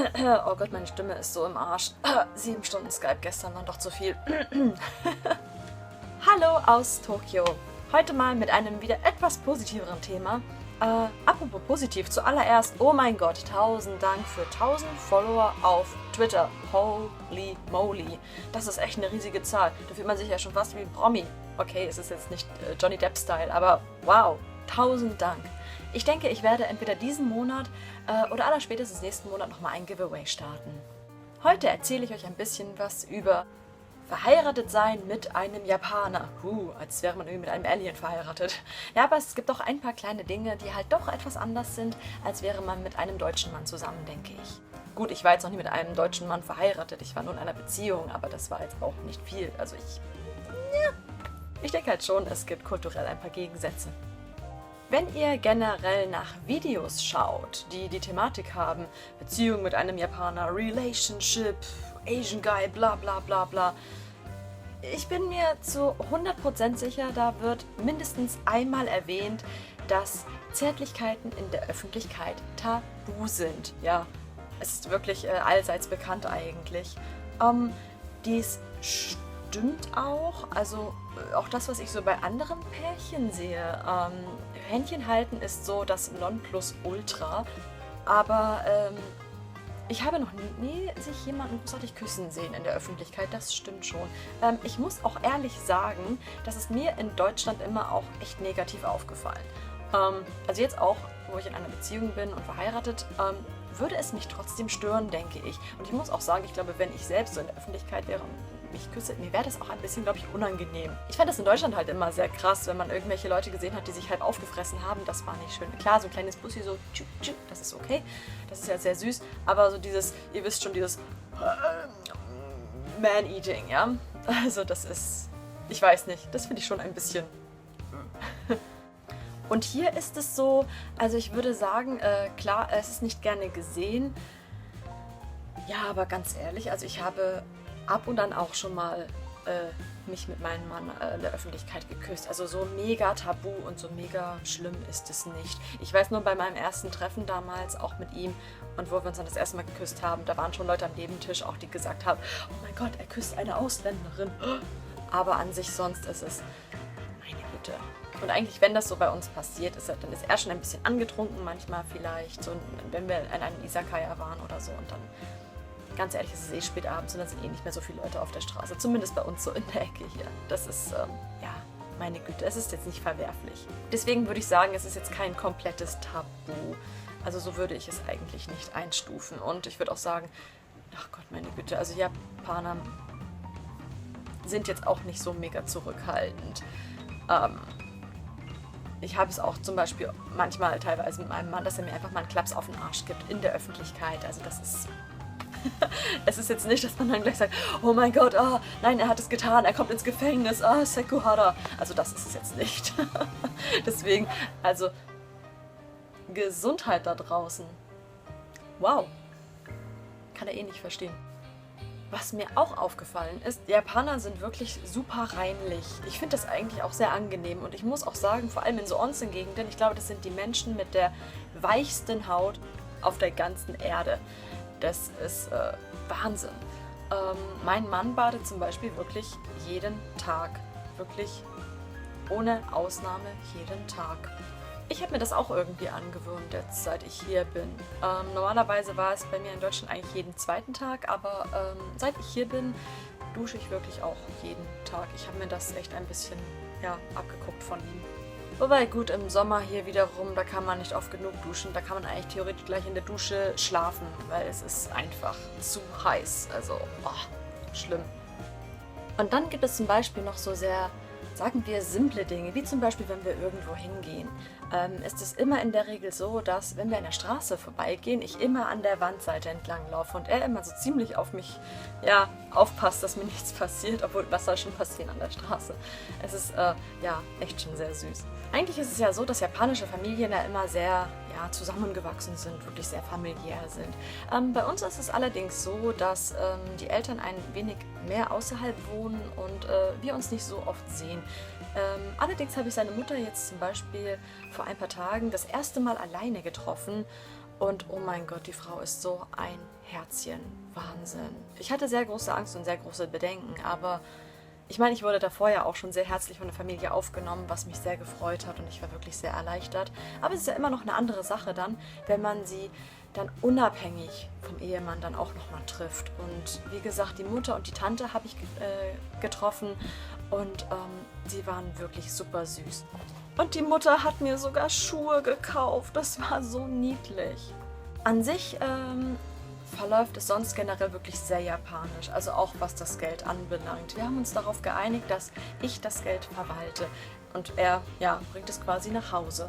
Oh Gott, meine Stimme ist so im Arsch. 7 Stunden Skype gestern waren doch zu viel. Hallo aus Tokio. Heute mal mit einem wieder etwas positiveren Thema. Apropos positiv, zuallererst, oh mein Gott, 1000 Dank für 1000 Follower auf Twitter. Holy moly. Das ist echt eine riesige Zahl. Da fühlt man sich ja schon fast wie ein Promi. Okay, es ist jetzt nicht Johnny Depp-Style, aber wow, 1000 Dank. Ich denke, ich werde entweder diesen Monat oder allerspätestens nächsten Monat nochmal ein Giveaway starten. Heute erzähle ich euch ein bisschen was über verheiratet sein mit einem Japaner. Als wäre man irgendwie mit einem Alien verheiratet. Ja, aber es gibt auch ein paar kleine Dinge, die halt doch etwas anders sind, als wäre man mit einem deutschen Mann zusammen, denke ich. Gut, ich war jetzt noch nie mit einem deutschen Mann verheiratet. Ich war nur in einer Beziehung, aber das war jetzt auch nicht viel. Also ich denke halt schon, es gibt kulturell ein paar Gegensätze. Wenn ihr generell nach Videos schaut, die die Thematik haben, Beziehung mit einem Japaner, Relationship, Asian Guy, bla bla bla bla, ich bin mir zu 100% sicher, da wird mindestens einmal erwähnt, dass Zärtlichkeiten in der Öffentlichkeit tabu sind. Ja, es ist wirklich allseits bekannt eigentlich. Dies stimmt auch, also auch das, was ich so bei anderen Pärchen sehe. Händchen halten ist so das Nonplusultra, aber ich habe noch nie sich jemanden großartig küssen sehen in der Öffentlichkeit, das stimmt schon. Ich muss auch ehrlich sagen, das ist mir in Deutschland immer auch echt negativ aufgefallen. Also jetzt auch, wo ich in einer Beziehung bin und verheiratet, würde es mich trotzdem stören, denke ich. Und ich muss auch sagen, ich glaube, wenn ich selbst so in der Öffentlichkeit wäre und mich küsse, mir wäre das auch ein bisschen, glaube ich, unangenehm. Ich fand das in Deutschland halt immer sehr krass, wenn man irgendwelche Leute gesehen hat, die sich halb aufgefressen haben. Das war nicht schön. Klar, so ein kleines Bussi, so tschu, tschu, das ist okay. Das ist ja sehr süß. Aber so dieses, ihr wisst schon, dieses Man-Eating, ja? Also das ist, ich weiß nicht, das finde ich schon ein bisschen. Und hier ist es so, also ich würde sagen, klar, es ist nicht gerne gesehen. Ja, aber ganz ehrlich, also ich habe ab und an auch schon mal mich mit meinem Mann in der Öffentlichkeit geküsst. Also so mega tabu und so mega schlimm ist es nicht. Ich weiß nur bei meinem ersten Treffen damals, auch mit ihm, und wo wir uns dann das erste Mal geküsst haben, da waren schon Leute am Nebentisch, auch die gesagt haben, oh mein Gott, er küsst eine Ausländerin. Aber an sich sonst ist es, meine Güte. Und eigentlich, wenn das so bei uns passiert, dann ist er schon ein bisschen angetrunken, manchmal vielleicht, so, wenn wir in einem Izakaya waren oder so, und dann ganz ehrlich, es ist eh spät abends und dann sind eh nicht mehr so viele Leute auf der Straße. Zumindest bei uns so in der Ecke hier. Das ist, ja, meine Güte, es ist jetzt nicht verwerflich. Deswegen würde ich sagen, es ist jetzt kein komplettes Tabu. Also so würde ich es eigentlich nicht einstufen. Und ich würde auch sagen, ach Gott, meine Güte, also Japaner sind jetzt auch nicht so mega zurückhaltend. Ich habe es auch zum Beispiel manchmal teilweise mit meinem Mann, dass er mir einfach mal einen Klaps auf den Arsch gibt in der Öffentlichkeit. Also das ist... Es ist jetzt nicht, dass man dann gleich sagt, oh mein Gott, nein, er hat es getan, er kommt ins Gefängnis, Sekuhara. Also das ist es jetzt nicht. Deswegen, also Gesundheit da draußen. Wow. Kann er eh nicht verstehen. Was mir auch aufgefallen ist, Japaner sind wirklich super reinlich. Ich finde das eigentlich auch sehr angenehm. Und ich muss auch sagen, vor allem in so Onsen-Gegenden, ich glaube, das sind die Menschen mit der weichsten Haut auf der ganzen Erde. Das ist Wahnsinn. Mein Mann badet zum Beispiel wirklich jeden Tag. Wirklich ohne Ausnahme jeden Tag. Ich habe mir das auch irgendwie angewöhnt, jetzt seit ich hier bin. Normalerweise war es bei mir in Deutschland eigentlich jeden zweiten Tag, aber seit ich hier bin, dusche ich wirklich auch jeden Tag. Ich habe mir das echt ein bisschen abgeguckt von ihm. Wobei gut, im Sommer hier wiederum, da kann man nicht oft genug duschen. Da kann man eigentlich theoretisch gleich in der Dusche schlafen, weil es ist einfach zu heiß. Also, schlimm. Und dann gibt es zum Beispiel noch so sehr, sagen wir, simple Dinge, wie zum Beispiel, wenn wir irgendwo hingehen. Ist es immer in der Regel so, dass, wenn wir an der Straße vorbeigehen, ich immer an der Wandseite entlang laufe und er immer so ziemlich auf mich, aufpasst, dass mir nichts passiert, obwohl, was soll schon passieren an der Straße? Es ist, echt schon sehr süß. Eigentlich ist es ja so, dass japanische Familien ja immer sehr, zusammengewachsen sind, wirklich sehr familiär sind. Bei uns ist es allerdings so, dass die Eltern ein wenig mehr außerhalb wohnen und wir uns nicht so oft sehen. Allerdings habe ich seine Mutter jetzt zum Beispiel vor ein paar Tagen das erste Mal alleine getroffen Und oh mein Gott, die Frau ist so ein Herzchen. Wahnsinn. Ich hatte sehr große Angst und sehr große Bedenken, aber ich meine, ich wurde davor ja auch schon sehr herzlich von der Familie aufgenommen, was mich sehr gefreut hat und ich war wirklich sehr erleichtert. Aber es ist ja immer noch eine andere Sache dann, wenn man sie dann unabhängig vom Ehemann dann auch nochmal trifft. Und wie gesagt, die Mutter und die Tante habe ich getroffen und sie waren wirklich super süß. Und die Mutter hat mir sogar Schuhe gekauft. Das war so niedlich. An sich verläuft es sonst generell wirklich sehr japanisch, also auch was das Geld anbelangt. Wir haben uns darauf geeinigt, dass ich das Geld verwalte und er, ja, bringt es quasi nach Hause.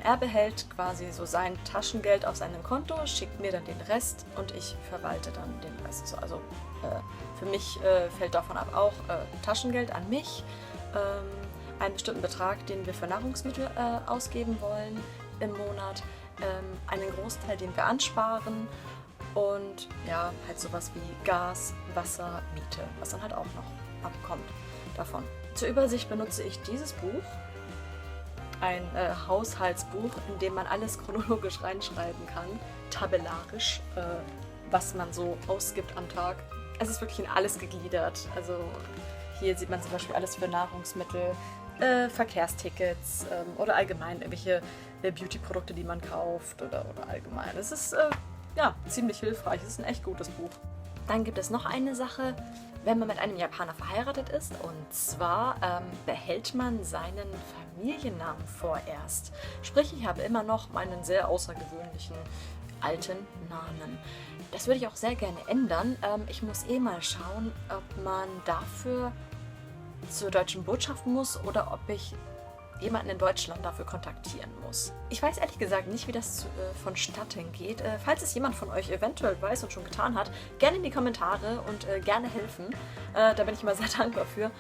Er behält quasi so sein Taschengeld auf seinem Konto, schickt mir dann den Rest und ich verwalte dann den Rest. Also für mich fällt davon ab auch Taschengeld an mich, einen bestimmten Betrag, den wir für Nahrungsmittel ausgeben wollen im Monat, einen Großteil, den wir ansparen und ja, halt sowas wie Gas, Wasser, Miete, was dann halt auch noch abkommt davon. Zur Übersicht benutze ich dieses Buch, ein Haushaltsbuch, in dem man alles chronologisch reinschreiben kann, tabellarisch, was man so ausgibt am Tag. Es ist wirklich in alles gegliedert, also hier sieht man zum Beispiel alles für Nahrungsmittel, Verkehrstickets oder allgemein irgendwelche Beauty-Produkte, die man kauft oder allgemein. Es ist ja ziemlich hilfreich, es ist ein echt gutes Buch. Dann gibt es noch eine Sache, wenn man mit einem Japaner verheiratet ist, und zwar behält man seinen Familiennamen vorerst. Sprich, ich habe immer noch meinen sehr außergewöhnlichen alten Namen. Das würde ich auch sehr gerne ändern. Ich muss mal schauen, ob man dafür zur deutschen Botschaft muss oder ob ich jemanden in Deutschland dafür kontaktieren muss. Ich weiß ehrlich gesagt nicht, wie das vonstatten geht. Falls es jemand von euch eventuell weiß und schon getan hat, gerne in die Kommentare und gerne helfen. Da bin ich immer sehr dankbar für.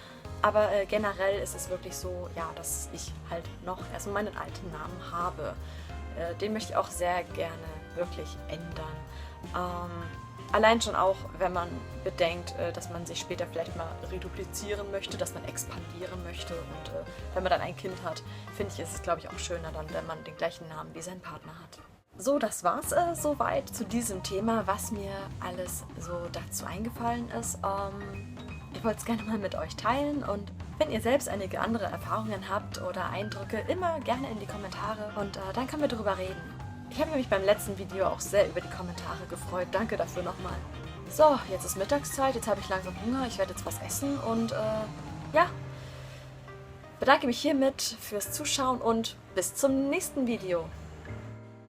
Aber generell ist es wirklich so, ja, dass ich halt noch erstmal meinen alten Namen habe. Den möchte ich auch sehr gerne wirklich ändern. Allein schon auch, wenn man bedenkt, dass man sich später vielleicht mal reduplizieren möchte, dass man expandieren möchte und wenn man dann ein Kind hat, finde ich, ist es, glaube ich, auch schöner dann, wenn man den gleichen Namen wie sein Partner hat. So, das war's soweit zu diesem Thema, was mir alles so dazu eingefallen ist. Ich wollte es gerne mal mit euch teilen und wenn ihr selbst einige andere Erfahrungen habt oder Eindrücke, immer gerne in die Kommentare und dann können wir darüber reden. Ich habe mich beim letzten Video auch sehr über die Kommentare gefreut. Danke dafür nochmal. So, jetzt ist Mittagszeit, jetzt habe ich langsam Hunger. Ich werde jetzt was essen und ja, bedanke mich hiermit fürs Zuschauen und bis zum nächsten Video.